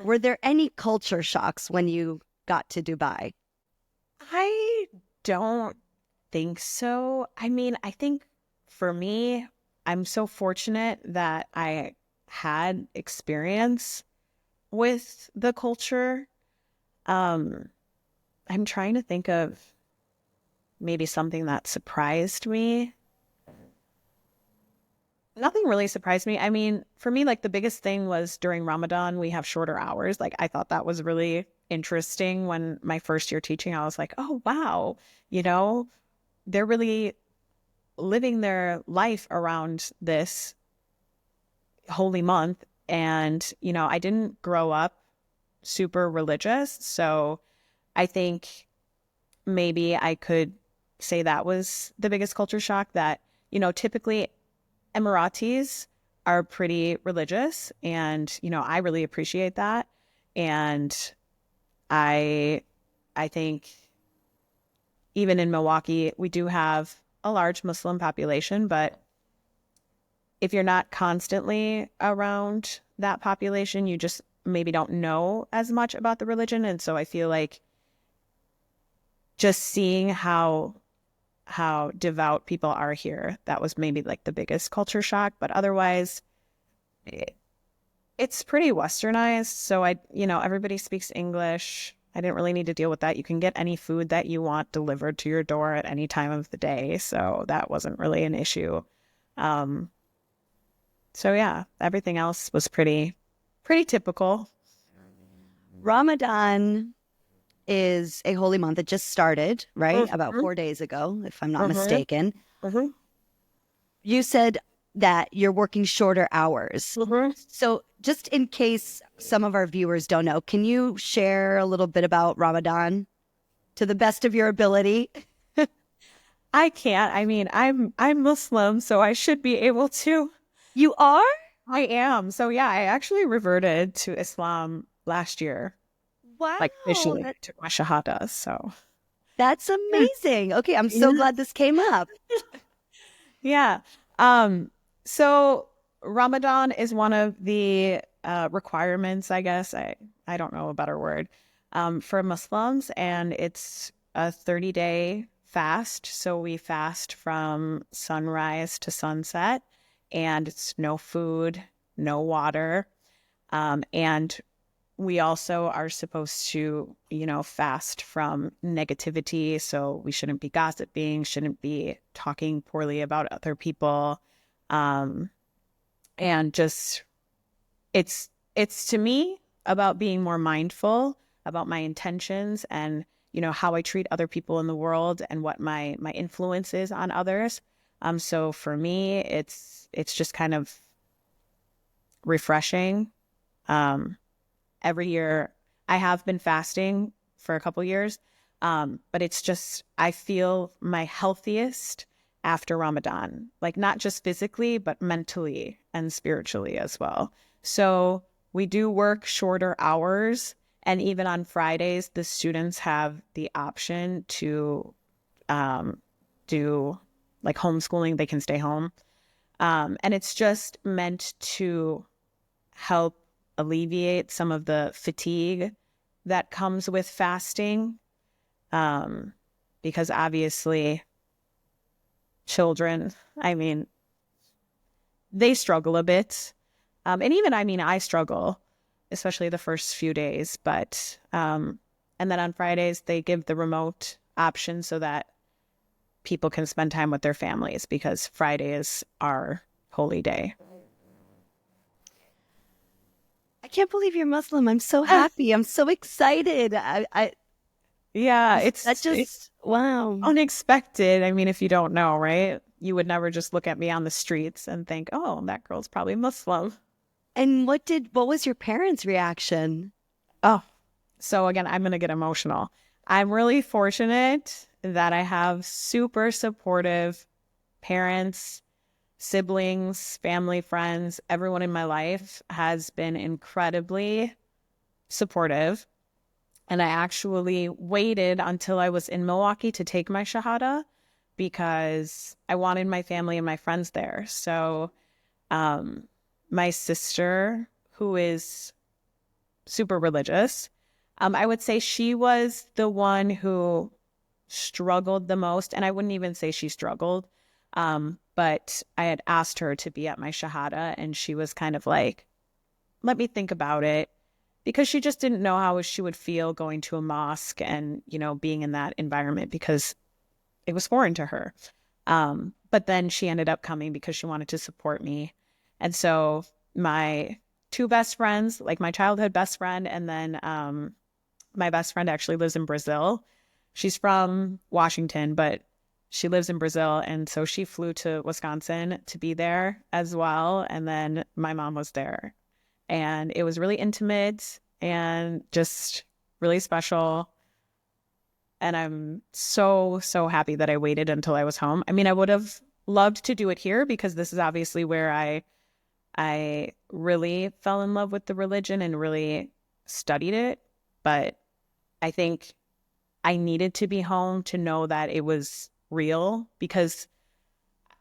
Were there any culture shocks when you got to Dubai? I don't think so. I mean, I think for me, I'm so fortunate that I had experience with the culture. Um, I'm trying to think of maybe something that surprised me. Nothing really surprised me. I mean, for me, like the biggest thing was during Ramadan, we have shorter hours. Like I thought that was really interesting when my first year teaching, I was like, oh, wow, you know, they're really living their life around this holy month. And, I didn't grow up super religious. So I think maybe I could say that was the biggest culture shock that, typically Emiratis are pretty religious. And, I really appreciate that. And I, I think even in Milwaukee, we do have a large Muslim population, but if you're not constantly around that population, you just maybe don't know as much about the religion. And so I feel like just seeing how devout people are here, that was maybe like the biggest culture shock. But otherwise, it, it's pretty westernized. So everybody speaks English. I didn't really need to deal with that. You can get any food that you want delivered to your door at any time of the day. So that wasn't really an issue. Um, So yeah, everything else was pretty typical. Ramadan is a holy month that just started, right? About Mm-hmm. 4 days ago, if I'm not Mm-hmm. mistaken. Mm-hmm. You said that you're working shorter hours. Mm-hmm. So, just in case some of our viewers don't know, can you share a little bit about Ramadan to the best of your ability? I can't. I mean, I'm Muslim, so I should be able to. You are? I am. So yeah, I actually reverted to Islam last year, like Wow, officially took my Shahada. So that's amazing. Okay, I'm so yeah. glad this came up. Yeah. Um, so Ramadan is one of the requirements, I guess. I don't know a better word, for Muslims, and it's a 30-day fast. So we fast from sunrise to sunset, and it's no food, no water. And we also are supposed to, fast from negativity. So we shouldn't be gossiping, shouldn't be talking poorly about other people. Um, and just it's to me about being more mindful about my intentions and, how I treat other people in the world and what my influence is on others. So for me, it's just kind of refreshing. Um, every year. I have been fasting for a couple years, but it's just, I feel my healthiest after Ramadan, like not just physically, but mentally and spiritually as well. So we do work shorter hours. And even on Fridays, the students have the option to um, do like homeschooling. They can stay home. And it's just meant to help alleviate some of the fatigue that comes with fasting. Um, because obviously, children, I mean, they struggle a bit. And even, I mean, I struggle, especially the first few days. And then on Fridays, they give the remote option so that people can spend time with their families because Friday is our holy day. I can't believe you're Muslim. I'm so happy. I'm so excited. Yeah, That just, wow. unexpected. I mean, if you don't know, right? You would never just look at me on the streets and think, oh, that girl's probably Muslim. And what was your parents' reaction? Oh, so again, I'm going to get emotional. I'm really fortunate that I have super supportive parents, siblings, family, friends. Everyone in my life has been incredibly supportive. And I actually waited until I was in Milwaukee to take my Shahada because I wanted my family and my friends there. So, um, my sister, who is super religious. I would say she was the one who struggled the most. And I wouldn't even say she struggled. But I had asked her to be at my Shahada, and she was kind of like, let me think about it, because she just didn't know how she would feel going to a mosque and, being in that environment, because it was foreign to her. But then she ended up coming because she wanted to support me. And so my two best friends, like my childhood best friend, and then my best friend actually lives in Brazil. She's from Washington, but she lives in Brazil. And so she flew to Wisconsin to be there as well. And then my mom was there. And it was really intimate and just really special. And I'm so, so happy that I waited until I was home. I mean, I would have loved to do it here, because this is obviously where I really fell in love with the religion and really studied it. But I think I needed to be home to know that it was real, because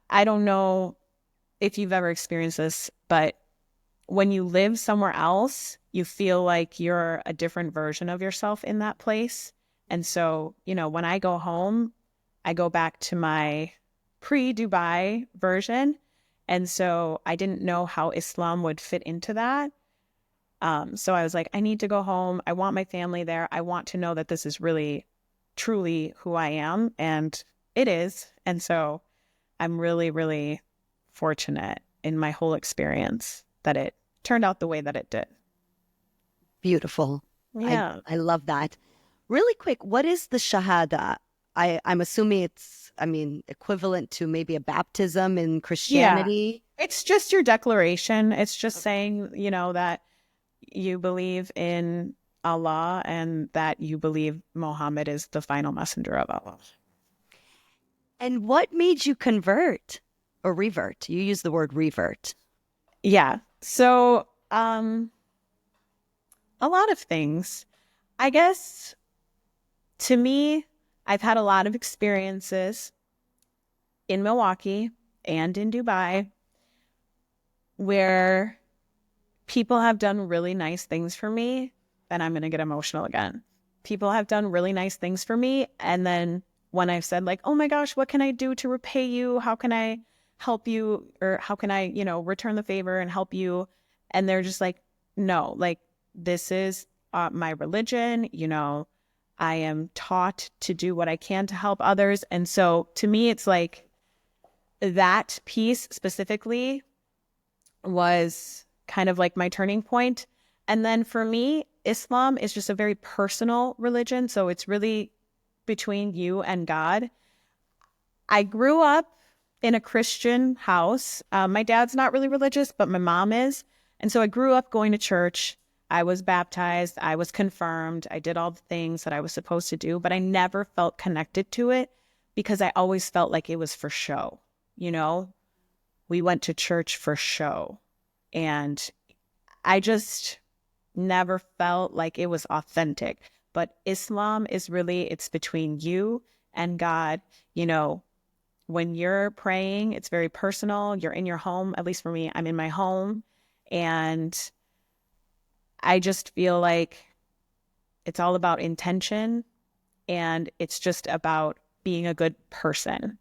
I don't know if you've ever experienced this, but when you live somewhere else, you feel like you're a different version of yourself in that place. And so, when I go home, I go back to my pre-Dubai version. And so I didn't know how Islam would fit into that. So I was like, I need to go home. I want my family there. I want to know that this is really, truly who I am. And it is. And so I'm really, really fortunate in my whole experience that it turned out the way that it did. Beautiful. Yeah. I love that. Really quick, what is the Shahada? I'm assuming it's, equivalent to maybe a baptism in Christianity. Yeah. It's just your declaration. It's just saying, that you believe in Allah and that you believe Muhammad is the final messenger of Allah. And what made you convert or revert? You use the word revert. Yeah. So, a lot of things. I guess, to me, I've had a lot of experiences in Milwaukee and in Dubai where people have done really nice things for me, and I'm going to get emotional again. People have done really nice things for me, and then when I've said like, oh my gosh, what can I do to repay you? How can I help you? Or how can I, return the favor and help you? And they're just like, no, like, this is my religion. I am taught to do what I can to help others. And so to me, it's like that piece specifically was kind of like my turning point. And then for me, Islam is just a very personal religion. So it's really between you and God. I grew up in a Christian house. My dad's not really religious, but my mom is. And so I grew up going to church. I was baptized. I was confirmed. I did all the things that I was supposed to do, but I never felt connected to it because I always felt like it was for show. We went to church for show. And I just never felt like it was authentic. But Islam is really, it's between you and God. When you're praying, it's very personal. You're in your home. At least for me, I'm in my home. And I just feel like it's all about intention, and it's just about being a good person.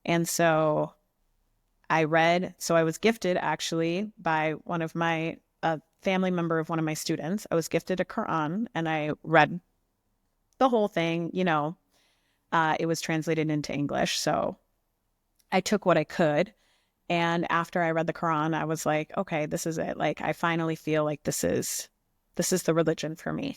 And so I was gifted actually by one of my family member of one of my students. I was gifted a Quran, and I read the whole thing. It was translated into English. So I took what I could. And after I read the Quran, I was like, okay, this is it. Like, I finally feel like this is the religion for me.